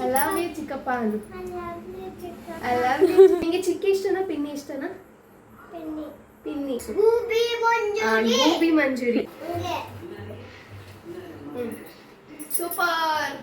I love you ಚಿಕ್ಕಪ್ಪ ಅನ್ನು. I love you. ನಿಮಗೆ ಚಿಕ್ಕಿ ಇಷ್ಟನಾ ಪಿನ್ನಿ ಇಷ್ಟನಾ? ಪಿನ್ನಿ. Gobi manchurian. Super.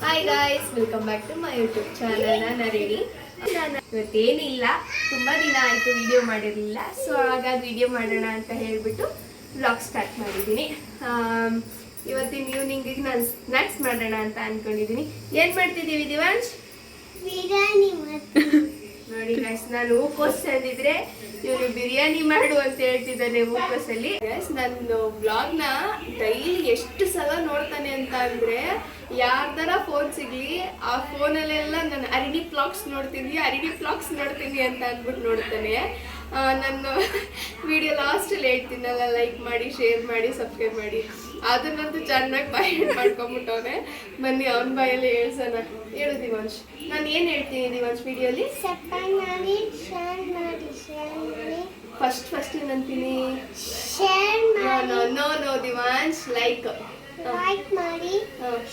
Hi guys, welcome back to my YouTube channel. ನಾನು ರೆಡಿ. ನಾನು ಇವತ್ತೇನಿಲ್ಲ, ತುಂಬ ದಿನ ಆಯಿತು ವಿಡಿಯೋ ಮಾಡಿರಲಿಲ್ಲ. ಸೊ ಹಾಗಾಗಿ ವಿಡಿಯೋ ಮಾಡೋಣ ಅಂತ ಹೇಳಿಬಿಟ್ಟು ವ್ಲಾಗ್ ಸ್ಟಾರ್ಟ್ ಮಾಡಿದ್ದೀನಿ. ಇವತ್ತಿನ ಈವ್ನಿಂಗಿಗೆ ನಾನು ಸ್ನ್ಯಾಕ್ಸ್ ಮಾಡೋಣ ಅಂತ ಅಂದ್ಕೊಂಡಿದ್ದೀನಿ. ಏನು ಮಾಡ್ತಿದ್ದೀವಿ ದಿವಾಂಶ್? ಬಿರಿಯಾನಿ. ನೋಡಿ ಗೈಸ್, ನಾನು ಹೂಕೋಸ್ ತಂದಿದ್ರೆ ಇವನು ಬಿರಿಯಾನಿ ಮಾಡು ಅಂತ ಹೇಳ್ತಿದ್ದಾನೆ ಹೂಕೋಸಲ್ಲಿ. ಗೈಸ್, ನನ್ನ ವ್ಲಾಗ್ನ ಡೈಲಿ ಎಷ್ಟು ಸಲ ನೋಡ್ತಾನೆ ಅಂತ ಅಂದರೆ, ಯಾರ್ದಾರ ಫೋನ್ ಸಿಗಲಿ ಆ ಫೋನಲ್ಲೆಲ್ಲ ನಾನು ಅರಿಡಿ ಬ್ಲಾಗ್ಸ್ ನೋಡ್ತೀನಿ ಅಂತ ಅಂದ್ಬಿಟ್ಟು ನೋಡ್ತಾನೆ. ನನ್ನ ವಿಡಿಯೋ ಲಾಸ್ಟಲ್ಲಿ ಹೇಳ್ತೀನಲ್ಲ, ಲೈಕ್ ಮಾಡಿ, ಶೇರ್ ಮಾಡಿ, ಸಬ್ಸ್ಕ್ರೈಬ್ ಮಾಡಿ, ಅದನ್ನಂತೂ ಚೆನ್ನಾಗಿ ಬಾಯಿ ಮಾಡ್ಕೊಂಬಿಟ್ಟವನೆ. ಬನ್ನಿ ಅವನ ಬಾಯಲ್ಲಿ ಹೇಳ್ಸೋಣ. ಹೇಳು ದಿವಾಂಶ್, ನಾನು ಏನು ಹೇಳ್ತೀನಿ ದಿವಾಂಶ್ ವಿಡಿಯೋಲಿ? ಫಸ್ಟ್ ಏನಂತೀನಿ? ನೋ ದಿವಾಂಶ್, ಲೈಕ್ ಮಾಡಿ,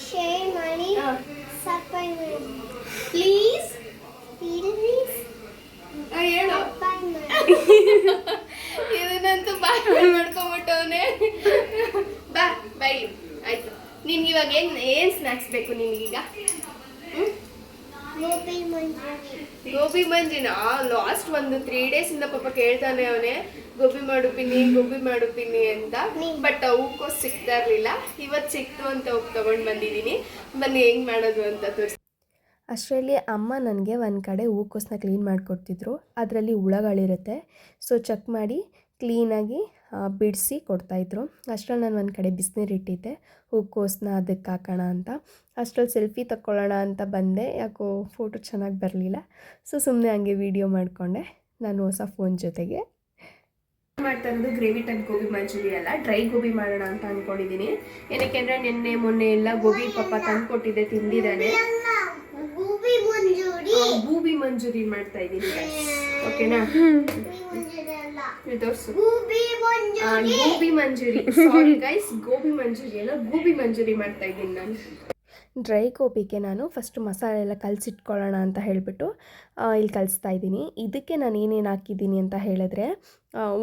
ಶೇರ್ ಮಾಡಿ, ಸಬ್ಸ್ಕ್ರೈಬ್ ಮಾಡಿ ಪ್ಲೀಸ್. ಹೇಳು. ಇದನ್ನಂತೂ ಬಾಯ್ ಮಾಡ್ಕೊಂಬಿಟ್ಟವನೆ. ಬೈ ಆಯ್ತು. ನಿಮ್ಗೆ ಇವಾಗ ಏನ್ ಸ್ನ್ಯಾಕ್ಸ್ ಬೇಕು ನಿಮಗೀಗ? ಗೋಬಿ ಮಂಚೂರಿನ ಲಾಸ್ಟ್ ಒಂದು 3 days ಇಂದ ಪಾಪ ಕೇಳ್ತಾನೆ ಅವನೇ, ಗೋಬಿ ಮಾಡು ಪಿನ್ನಿ ಅಂತ. ಬಟ್ ಹೂಕೋಸ್ ಸಿಗ್ತಾ ಇರ್ಲಿಲ್ಲ. ಇವತ್ತು ಸಿಕ್ತು ಅಂತ ಹೋಗಿ ತಗೊಂಡು ಬಂದಿದ್ದೀನಿ. ಬನ್ನಿ ಹೆಂಗ್ ಮಾಡೋದು ಅಂತ ತೋರಿಸಿ. ಅಷ್ಟರಲ್ಲಿ ಅಮ್ಮ ನನಗೆ ಒಂದು ಕಡೆ ಹೂಕೋಸನ್ನ ಕ್ಲೀನ್ ಮಾಡಿಕೊಡ್ತಿದ್ರು. ಅದರಲ್ಲಿ ಹುಳಗಳಿರುತ್ತೆ, ಸೊ ಚೆಕ್ ಮಾಡಿ ಕ್ಲೀನಾಗಿ ಬಿಡಿಸಿ ಕೊಡ್ತಾಯಿದ್ರು. ಅಷ್ಟರಲ್ಲಿ ನಾನು ಒಂದು ಕಡೆ ಬಿಸಿನೀರು ಇಟ್ಟಿದ್ದೆ ಹೂಕೋಸನ್ನ ಅದಕ್ಕೆ ಹಾಕೋಣ ಅಂತ. ಅಷ್ಟರಲ್ಲಿ ಸೆಲ್ಫಿ ತಗೊಳ್ಳೋಣ ಅಂತ ಬಂದೆ, ಯಾಕೋ ಫೋಟೋ ಚೆನ್ನಾಗಿ ಬರಲಿಲ್ಲ. ಸೊ ಸುಮ್ಮನೆ ಹಂಗೆ ವೀಡಿಯೋ ಮಾಡಿಕೊಂಡೆ ನಾನು ಹೊಸ ಫೋನ್ ಜೊತೆಗೆ. ಮಾಡ್ತಾ ಇರೋದು ಗ್ರೇವಿ ಟೈಪ್ ಗೋಬಿ ಮಂಚೂರಿ ಅಲ್ಲ, ಡ್ರೈ ಗೋಬಿ ಮಾಡೋಣ ಅಂತ ಅಂದ್ಕೊಂಡಿದ್ದೀನಿ. ಏನಕ್ಕೆ ಅಂದರೆ ನಿನ್ನೆ ಮೊನ್ನೆ ಎಲ್ಲ ಗೋಬಿ ಪಾಪ ತಂದ್ಕೊಟ್ಟಿದ್ದೆ, ತಿಂದಿದ್ದಾನೆ. ಗೋಬಿ ಮಂಚೂರಿ ಮಾಡ್ತಾ ಇದ್ದೀನಿ. ಓಕೆನಾ? ತೋರಿಸು. ಗೋಬಿ ಮಂಚೂರಿ. ಸಾರಿ ಗೈಸ್, ಗೋಬಿ ಮಂಚೂರಿ ಅಲ್ಲ, ಗೋಬಿ ಮಂಚೂರಿ ಮಾಡ್ತಾ ಇದ್ದೀನಿ ನಾನು. ಡ್ರೈ ಗೋಬಿಗೆ ನಾನು ಫಸ್ಟು ಮಸಾಲೆ ಎಲ್ಲ ಕಲಸಿಟ್ಕೊಳ್ಳೋಣ ಅಂತ ಹೇಳಿಬಿಟ್ಟು ಇಲ್ಲಿ ಕಲಿಸ್ತಾ ಇದ್ದೀನಿ. ಇದಕ್ಕೆ ನಾನು ಏನೇನು ಹಾಕಿದ್ದೀನಿ ಅಂತ ಹೇಳಿದ್ರೆ,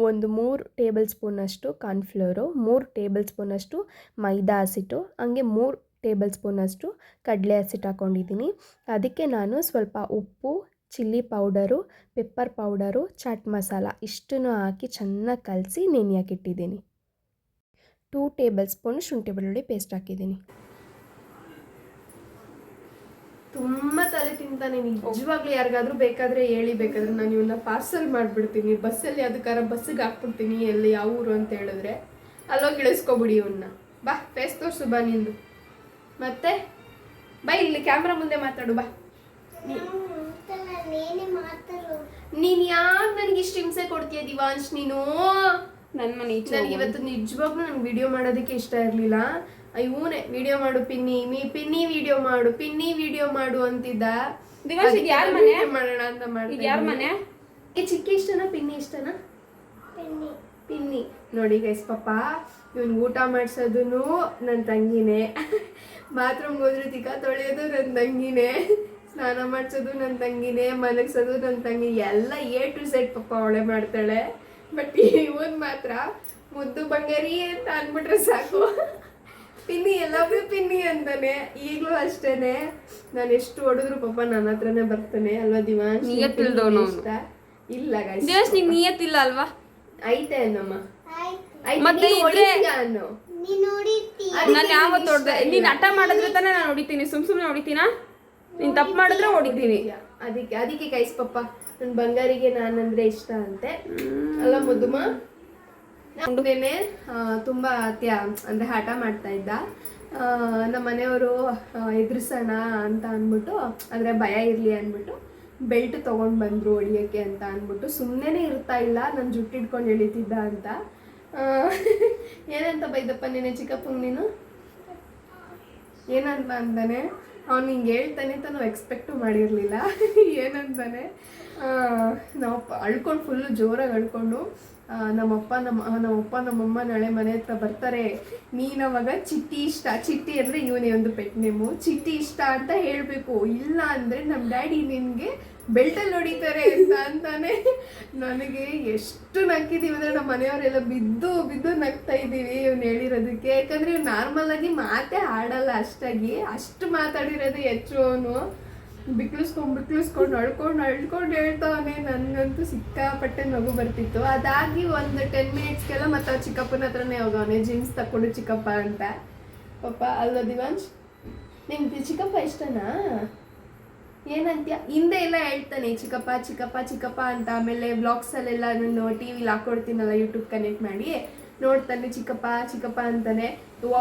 ಒಂದು 3 ಟೇಬಲ್ ಸ್ಪೂನಷ್ಟು ಕಾರ್ನ್ಫ್ಲೋರು, 3 ಟೇಬಲ್ ಸ್ಪೂನಷ್ಟು ಮೈದಾ ಹಸಿಟ್ಟು, ಹಂಗೆ 3 ಟೇಬಲ್ ಸ್ಪೂನಷ್ಟು ಕಡಲೆ ಹಸಿಟ್ಟು ಹಾಕ್ಕೊಂಡಿದ್ದೀನಿ. ಅದಕ್ಕೆ ನಾನು ಸ್ವಲ್ಪ ಉಪ್ಪು, chilli powder, pepper powder, chaat masala ಇಷ್ಟನ್ನು ಹಾಕಿ ಚೆನ್ನಾಗಿ ಕಲಸಿ ನೆನೆಯೋಕ್ಕಿಟ್ಟಿದ್ದೀನಿ. 2 ಟೇಬಲ್ ಸ್ಪೂನ್ ಶುಂಠಿ ಬೆಳ್ಳುಳ್ಳಿ ಪೇಸ್ಟ್ ಹಾಕಿದ್ದೀನಿ. ತುಂಬ ತಲೆ ತಿಂತಾನೆ ನಿಜವಾಗ್ಲೂ. ಯಾರಿಗಾದ್ರೂ ಬೇಕಾದರೆ ಹೇಳಿ, ಬೇಕಾದ್ರೆ ನಾನು ಇವನ್ನ ಪಾರ್ಸಲ್ ಮಾಡಿಬಿಡ್ತೀನಿ. ಬಸ್ಸಲ್ಲಿ ಅದಕ್ಕಾರ ಬಸ್ಸಿಗೆ ಹಾಕ್ಬಿಡ್ತೀನಿ. ಎಲ್ಲಿ ಯಾವ ಊರು ಅಂತ ಹೇಳಿದ್ರೆ ಅಲ್ಲೋಗಿ ಇಳಿಸ್ಕೊಬಿಡಿ ಇವನ್ನ. ಬಾ ಫೇಸ್ ತೋರಿಸು, ಬಾ ನಿಂದು. ಮತ್ತೆ ಬಾ, ಇಲ್ಲಿ ಕ್ಯಾಮ್ರಾ ಮುಂದೆ ಮಾತಾಡು. ಬಾ. ನೀನು ಯಾಕೆ ನನಗೆ ಇಷ್ಟು ಹಿಂಸೆ ಕೊಡ್ತೀಯ ದಿವಾಂಶ್? ನೀನು ನನಗೆ ಇವತ್ತು ನಿಜವಾಗ್ಲೂ ನನಗೆ ವಿಡಿಯೋ ಮಾಡೋದಕ್ಕೆ ಇಷ್ಟ ಇರಲಿಲ್ಲ. ಇವನೇ ವಿಡಿಯೋ ಮಾಡು ಪಿನ್ನಿ ವಿಡಿಯೋ ಮಾಡು ಅಂತಿದ್ದ. ಮಾಡೋಣ ಅಂತ ಮಾಡಿ. ಚಿಕ್ಕಿ ಇಷ್ಟನಾ ಪಿನ್ನಿ ಇಷ್ಟನಾ? ಪಿನ್ನಿ. ನೋಡಿ ಗೈಸ್, ಪಾಪ ಇವನ್ ಊಟ ಮಾಡಿಸೋದು ನನ್ನ ತಂಗಿನೇ, ಬಾತ್ರೂಮ್ಗೆ ಹೋದ್ರೆ ತಿಕ್ಕ ತೊಳೆಯೋದು ನನ್ನ ತಂಗಿನೇ, ಸ್ನಾನ ಮಾಡಿಸೋದು ನನ್ನ ತಂಗಿನೇ, ಮಲಗಿಸೋದು ನನ್ನ ತಂಗಿ, ಎಲ್ಲ A to Z ಪಾಪ ಅವಳೆ ಮಾಡ್ತಾಳೆ. ಬಟ್ ಇವನ್ ಮಾತ್ರ ಮುದ್ದು ಬಂಗಾರಿ ಅಂತ ಅಂದ್ಬಿಟ್ರೆ ಸಾಕು, ಪಿನ್ನಿ ಎಲ್ಲವೂ ಪಿನ್ನಿ ಅಂತಾನೆ. ಈಗಲೂ ಅಷ್ಟೇನೆ, ನಾನು ಎಷ್ಟು ಹೊಡೆದ್ರು ಪಾಪ ನನ್ನ ಹತ್ರನೇ ಬರ್ತಾನೆ ಅಲ್ವಾ ದಿವಾಂಶ್? ಇಷ್ಟ ಇಲ್ಲ ಗೈಸ್, ನಿಯತ್ತಿಲ್ಲ ಅಲ್ವಾ? ಐತೆ ಅನ್ನಮ್ಮ. ಮತ್ತೆ ನಾನು ಯಾವತ್ತು ಹೊಡೆದೆ? ನೀನ್ ಹಠ ಮಾಡಿದ್ರೆ ತಾನೇ ನಾನು ಹೊಡಿತೀನಿ, ಸುಮ್ನೆ ಹೊಡಿತೀನಾ? ನೀನ್ ತಪ್ಪು ಮಾಡಿದ್ರೆ ಹೊಡಿತೀನಿ. ಅದಕ್ಕೆ ಗೈಸ್ ಪಾಪ ನನ್ನ ಬಂಗಾರಿಗೆ ನಾನಂದ್ರೆ ಇಷ್ಟ ಅಂತೆ ಅಲ್ಲ ಮುದ್ದುಮ. ನಮ್ಮನೇನೆ ತುಂಬಾ ಅಂದ್ರೆ ಹಠ ಮಾಡ್ತಾ ಇದ್ದ. ನಮ್ಮ ಮನೆಯವರು ಎದುರಿಸೋಣ ಅಂತ ಅಂದ್ಬಿಟ್ಟು, ಅಂದರೆ ಭಯ ಇರಲಿ ಅಂದ್ಬಿಟ್ಟು ಬೆಲ್ಟ್ ತೊಗೊಂಡು ಬಂದರು ಹೊಡಿಯೋಕ್ಕೆ ಅಂತ ಅಂದ್ಬಿಟ್ಟು. ಸುಮ್ಮನೆ ಇರ್ತಾ ಇಲ್ಲ, ನಾನು ಜುಟ್ಟು ಹಿಡ್ಕೊಂಡು ಎಳಿತಿದ್ದ ಅಂತ. ಏನಂತ ಬೈದಪ್ಪ ನೀನೆ ಚಿಕ್ಕಪ್ಪಂಗೆ? ನೀನು ಏನಂತ ಅಂತಾನೆ? ಅವ್ನು ಹಿಂಗೆ ಹೇಳ್ತಾನೆ ಅಂತ ನಾವು ಎಕ್ಸ್ಪೆಕ್ಟು ಮಾಡಿರಲಿಲ್ಲ. ಏನಂತಾನೆ ನಾವು ಅಳ್ಕೊಂಡು ಫುಲ್ಲು ಜೋರಾಗಿ ಅಳ್ಕೊಂಡು ನಮ್ಮಪ್ಪ ನಮ್ಮಮ್ಮ ನಾಳೆ ಮನೆ ಹತ್ರ ಬರ್ತಾರೆ, ನೀನು ಅವಾಗ ಚಿಟ್ಟಿ ಇಷ್ಟ, ಚಿಟ್ಟಿ ಅಂದರೆ ಇವನೇ ಒಂದು ಪೆಟ್ ನೇಮು, ಚಿಟ್ಟಿ ಇಷ್ಟ ಅಂತ ಹೇಳಬೇಕು, ಇಲ್ಲ ಅಂದರೆ ನಮ್ಮ ಡ್ಯಾಡಿ ನಿನಗೆ ಬೆಲ್ಟಲ್ಲಿ ಹೊಡಿತಾರೆ ಅಂತಾನೆ. ನನಗೆ ಎಷ್ಟು ನಕ್ಕಿದ್ದೀವಿ ಅಂದರೆ ನಮ್ಮ ಮನೆಯವರೆಲ್ಲ ಬಿದ್ದು ಬಿದ್ದು ನಗ್ತಾ ಇದ್ದೀವಿ ಇವ್ನು ಹೇಳಿರೋದಕ್ಕೆ. ಯಾಕಂದರೆ ಇವ್ನು ನಾರ್ಮಲಾಗಿ ಮಾತೇ ಆಡಲ್ಲ ಅಷ್ಟಾಗಿ, ಅಷ್ಟು ಮಾತಾಡಿರೋದು ಹೆಚ್ಚು. ಅವನು ಬಿಕ್ಳಿಸ್ಕೊಂಡು ಅಳ್ಕೊಂಡು ಹೇಳ್ತಾವನೆ. ನನಗಂತೂ ಸಿಕ್ಕಾಪಟ್ಟೆ ನಗು ಬರ್ತಿತ್ತು. ಅದಾಗಿ ಒಂದು 10 ಮಿನಿಟ್ಸ್ಗೆಲ್ಲ ಮತ್ತೆ ಅವ್ರು ಚಿಕ್ಕಪ್ಪನ ಹತ್ರನೇ ಹೋಗವನೆ, ಜೀನ್ಸ್ ತಕ್ಕೊಂಡು ಚಿಕ್ಕಪ್ಪ ಅಂತ. ಪಾಪ ಅಲ್ವ ದಿವಾಂಶ್, ನಿಮ್ಗೆ ಚಿಕ್ಕಪ್ಪ ಇಷ್ಟನಾ? ಏನಂತ್ಯ? ಹಿಂದೆ ಎಲ್ಲ ಹೇಳ್ತಾನೆ ಚಿಕ್ಕಪ್ಪ ಚಿಕ್ಕಪ್ಪ ಚಿಕ್ಕಪ್ಪ ಅಂತ. ಆಮೇಲೆ ಬ್ಲಾಗ್ಸಲ್ಲೆಲ್ಲ ನಾನು ಟಿ ವಿಲಿ ಹಾಕೊಡ್ತೀನಲ್ಲ ಯೂಟ್ಯೂಬ್ ಕನೆಕ್ಟ್ ಮಾಡಿ ನೋಡ್ತಾನೆ, ಚಿಕ್ಕಪ್ಪ ಚಿಕ್ಕಪ್ಪ ಅಂತಾನೆ.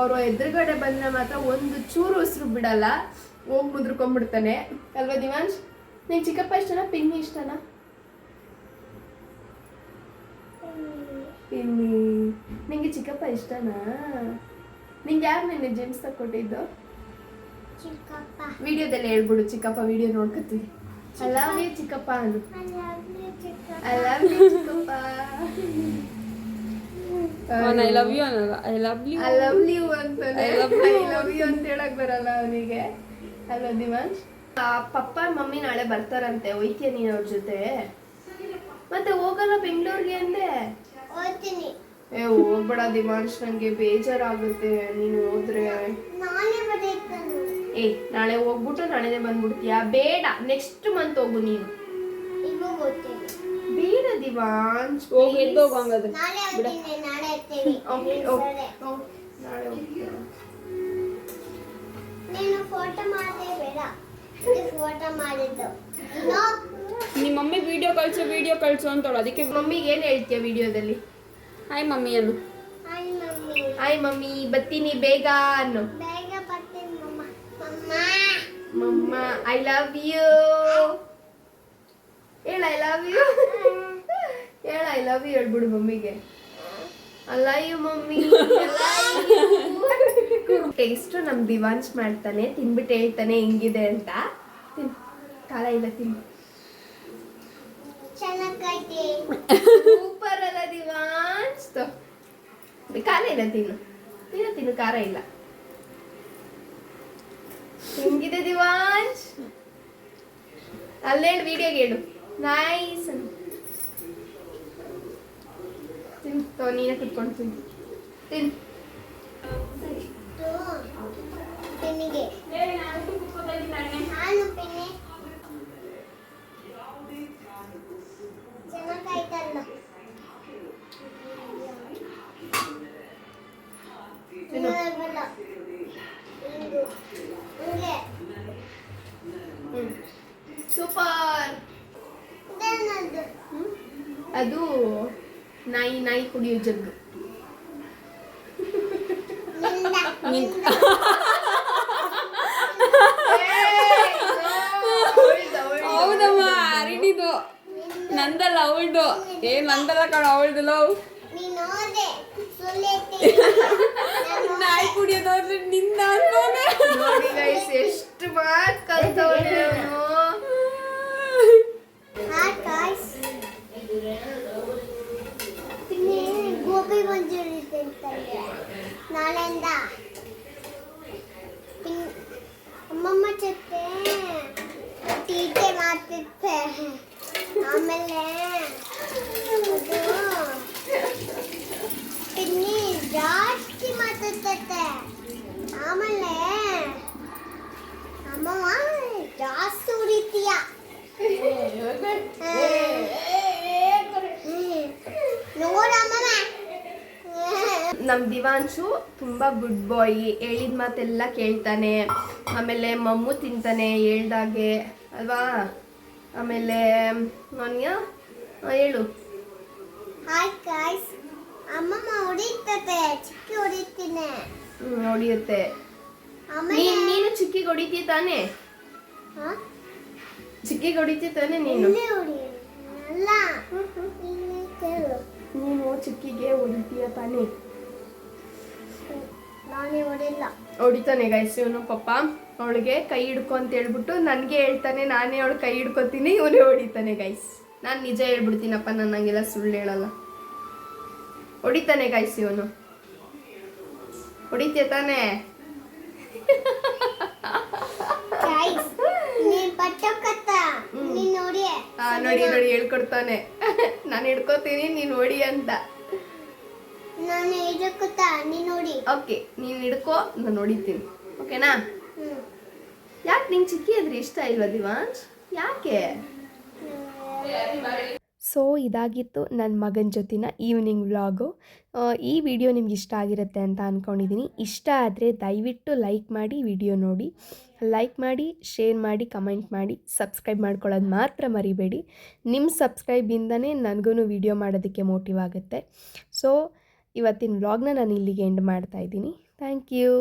ಅವರು ಎದುರುಗಡೆ ಬಂದರೆ ಮಾತ್ರ ಒಂದು ಚೂರು ಉಸಿರು ಬಿಡಲ್ಲ, ಹೋಗಿ ಮುದ್ರಕೊಂಡ್ಬಿಡ್ತಾನೆ. ಅಲ್ವಾ ದಿವಾಂಶ್? ನಿಂಗೆ ಚಿಕ್ಕಪ್ಪ ಇಷ್ಟನಾ ಪಿನ್ನಿ ಇಷ್ಟನಾ? ಪಿನ್ನಿ. ನಿಂಗೆ ಚಿಕ್ಕಪ್ಪ ಇಷ್ಟನಾ? ನಿಂಗೆ ಯಾರು ನಿನ್ನೆ ಜೇಮ್ಸ್ ತಕ್ಕೊಟ್ಟಿದ್ದು? ಚಿಕ್ಕಪ್ಪ. ವಿಡಿಯೋದಲ್ಲಿ ಹೇಳ್ಬಿಡು, ಚಿಕ್ಕಪ್ಪ ವಿಡಿಯೋ ನೋಡ್ಕೊತೀವಿ. ಐ ಲವ್ ಯು ಚಿಕ್ಕಪ್ಪ ಅನ್ನು. ಐ ಲವ್ ಯು ಚಿಕ್ಕಪ್ಪ. ಐ ಲವ್ ಯು ಅನ್ನಲ್ಲ, I love you. I love you ಅಂತಾನೆ. ಐ ಲವ್ ಯು ಅಂತ ಹೇಳಕ್ ಬರಲ್ಲ ಅವನಿಗೆ. ಅಲ್ವಾ ದಿವಾಂಶ್? ಪಪ್ಪ ಮಮ್ಮಿ ನಾಳೆ ಬರ್ತಾರಂತೆ, ಹೋಯ್ತೀಯ ನೀನು ಅವ್ರ ಜೊತೆ? ಮತ್ತೆ ಹೋಗಲ್ಲ ಬೆಂಗಳೂರಿಗೆ ಅಂದೆ? ಹೋಗ್ತೀನಿ. ಹೋಗ್ಬೇಡ ದಿವಾಂಶ್, ನನಗೆ ಬೇಜಾರಾಗುತ್ತೆ ನೀನು ಹೋದ್ರೆ. ನಾನೇ ಬರಬೇಕು. ನಾಳೆ ಹೋಗ್ಬಿಟ್ಟು ನಾಳೆನೇ ಬಂದ್ಬಿಡ್ತೀಯಾ? ಬೇಡ, ನೆಕ್ಸ್ಟ್ ಮಂತ್ ಹೋಗು ನೀನು. ಈಗ ಹೋಗ್ತೀನಿ. ಬೇಡ ದಿವಾಂಶ್, ಹೋಗಿ ಎದ್ದೋಗು ಹಂಗಾದ್ರೆ. ನಾಳೆ ಹೋಗ್ತೀನಿ, ನಾಳೆ ಹೋಗ್ತೀನಿ. ನಾಳೆ ಹೋಗ್ತೀಯ? ನೀನು ಫೋಟೋ ಮಾಡದೆ ಬೇಡ, ಫೋಟೋ ಮಾಡಿದ್ದು. ನಿಮ್ಮ ಮಮ್ಮಿ ವಿಡಿಯೋ ಕಳ್ಸು ಅಂತೋಳು, ಅದಕ್ಕೆ ಮಮ್ಮಿಗೆ ಏನು ಹೇಳ್ತೀಯ ವಿಡಿಯೋದಲ್ಲಿ? ಹಾಯ್ ಮಮ್ಮಿ ಅನ್ನು. Hi mummy. ಹಾಯ್ ಮಮ್ಮಿ, ಬತ್ತೀನಿ ಬೇಗ ಅನ್ನು. ಬೇಗ ಬರ್ತೀನಿ ಮಮ್ಮ. ಮಮ್ಮ ಐ ಲವ್ ಯು ಹೇಳ. ಐ ಲವ್ ಯು ಹೇಳ. ಐ ಲವ್ ಯು ಹೇಳ್ಬಿಡು ಮಮ್ಮಿಗೆ. ಅಲ್ಲ ಯು ಮಮ್ಮಿ. ಟೇಸ್ಟು ನಮ್ಮ ದಿವಾಂಶ್ ಮಾಡ್ತಾನೆ, ತಿನ್ಬಿಟ್ಟು ಹೇಳ್ತಾನೆ ಹೆಂಗಿದೆ ಅಂತ. ತಿನ್, ಖಾರ ಇಲ್ಲ, ತಿನ್ನು. ಚೆನ್ನಾಗೈತೆ. ಸೂಪರ್ ಅಲ್ಲ ದಿವಾಂಶ್? ಖಾರ ಇಲ್ಲ, ತಿನ್ನು ಖಾರ ಇಲ್ಲ. ಹೆಂಗಿದೆ ದಿವಾಂಶ್? ಅಲ್ಲೇಳು ವಿಡಿಯೋಗೆ ಹೇಳು ನೈಸ್ ಅಂತ. ತಿಂತೋ, ನೀನೇ ಕುತ್ಕೊಂಡು ತಿನ್ನು. ಪೆನ್ನಿಗೆ ನಾನು ಪೆನ್ನಿ ಚೆನ್ನಾಗಾಯ್ತಲ್ಲ. ಸೂಪರ್. ಅದು ನಾಯಿ ಕುಡಿಯೋ ಜಗ್ಗು. ಹೌದಮ್ಮ, ಅರಿಡಿದು ನಂದಲ್ಲ ಅವಳ್ದು. ನಂದಲ್ಲ ಕಣ ಅವಳ್ದು. ಲವ್ ನಾಯಿ ಕುಡಿಯೋದಾದ್ರೆ ನಿಂದ ನೋಡಿ ಗೈಸ್, ಎಷ್ಟು ಮಾತು ಕಲ್ತವನೇ ಅವನು. ಗೋಬಿ ಮಂಚೂರಿ ತಿಂತಾರೆ ನಾಳೆಯಿಂದ. ಅಮ್ಮಮ್ಮ ಜೊತೆ ಟೀಕೆ ಮಾಡ್ತಿದ್ದೆ. ಆಮೇಲೆ ಪಿನ್ನಿ ಜಾಸ್ತಿ ಮಾತಾಡ್ತೈತೆ. ಆಮೇಲೆ ಅಮ್ಮಮ್ಮ ಜಾಸ್ತಿ ಉರಿತೀಯ. ನೋಡಮ್ಮಮ್ಮ. ನಮ್ಮ ದಿವಾಂಶು ತುಂಬ ಗುಡ್ ಬಾಯ್, ಹೇಳಿದ ಮಾತೆಲ್ಲ ಕೇಳ್ತಾನೆ. ಆಮೇಲೆ ಮಮ್ಮು ತಿಂತಾನೆ ಹೇಳ್ದಾಗೆ ಅಲ್ವಾ? ಆಮೇಲೆ ಅವನಿಗೆ ಹೇಳು. ಹಾಯ್ ಗಾಯ್ಸ್, ಅಮ್ಮಮ್ಮ ಹೊಡಿತತೆ, ಚಿಕ್ಕಿ ಹೊಡಿತೀನಿ. ಹೊಡಿಯುತ್ತೆ. ಆಮೇಲೆ ನೀನು ಚಿಕ್ಕಿಗೆ ಹೊಡಿತೀಯ ತಾನೆ? ಚಿಕ್ಕಿಗೆ ಹೊಡಿತೀಯ ತಾನೆ ನೀನು? ಇಲ್ಲಿ ಹೊಡಿ ಅಲ್ಲ, ಇಲ್ಲಿ ಕೇಳು. ನೀನು ಚಿಕ್ಕಿಗೆ ಹೊಡಿತೀಯ ತಾನೆ? ನಾನೇ ಹೊಡಿಲ್ಲ. ಹೊಡಿತಾನೆ ಗೈಸ್ ಇವನು ಪಾಪ. ಅವಳಿಗೆ ಕೈ ಹಿಡ್ಕೊ ಅಂತ ಹೇಳ್ಬಿಟ್ಟು ನನಗೆ ಹೇಳ್ತಾನೆ, ನಾನೇ ಅವಳು ಕೈ ಹಿಡ್ಕೊತೀನಿ, ಇವನೇ ಹೊಡಿತಾನೆ ಗೈಸ್. ನಾನು ನಿಜ ಹೇಳ್ಬಿಡ್ತೀನಪ್ಪ, ನಾನು ಹಂಗೆಲ್ಲ ಸುಳ್ಳು ಹೇಳಲ್ಲ. ಹೊಡಿತಾನೆ ಗೈಸ್ ಇವನು. ಹೊಡಿತೀಯ ತಾನೇ? ಗೈಸ್ ನೀನ್ ಪಟ್ಟಕತ್ತ ನೀನ್ ನೋಡಿ ನೋಡಿ ನೋಡಿ ಹೇಳ್ಕೊಡ್ತಾನೆ. ನಾನು ಹಿಡ್ಕೋತೀನಿ ನೀನು ಹೊಡಿ ಅಂತ. ನಾನು ಇದಕ್ಕತ್ತ ನೀನ್ ನೋಡಿ. ಓಕೆ, ನೀನು ಹಿಡ್ಕೋ, ನಾನು ಹೊಡಿತೀನಿ. ಓಕೆನಾ? ಯಾಕೆ ನಿಂಗೆ ಚಿಕ್ಕಿ ಆದ್ರೆ ಇಷ್ಟ ಇಲ್ವಾ ದಿವಾಂಶ್? ಯಾಕೆ? ಸೊ ಇದಾಗಿತ್ತು ನನ್ನ ಮಗನ ಜೊತಿನ ಈವ್ನಿಂಗ್ ವ್ಲಾಗು. ಈ ವಿಡಿಯೋ ನಿಮ್ಗೆ ಇಷ್ಟ ಆಗಿರುತ್ತೆ ಅಂತ ಅಂದ್ಕೊಂಡಿದ್ದೀನಿ. ಇಷ್ಟ ಆದರೆ ದಯವಿಟ್ಟು ಲೈಕ್ ಮಾಡಿ, ವಿಡಿಯೋ ನೋಡಿ, ಲೈಕ್ ಮಾಡಿ, ಶೇರ್ ಮಾಡಿ, ಕಮೆಂಟ್ ಮಾಡಿ, ಸಬ್ಸ್ಕ್ರೈಬ್ ಮಾಡ್ಕೊಳ್ಳೋದು ಮಾತ್ರ ಮರಿಬೇಡಿ. ನಿಮ್ಮ ಸಬ್ಸ್ಕ್ರೈಬಿಂದನೇ ನನಗೂ ವಿಡಿಯೋ ಮಾಡೋದಕ್ಕೆ ಮೋಟಿವ್ ಆಗುತ್ತೆ. ಸೊ ಇವತ್ತಿನ ವ್ಲಾಗ್ನ ನಾನು ಇಲ್ಲಿಗೆ ಎಂಡ್ ಮಾಡ್ತಾಯಿದ್ದೀನಿ. Thank you.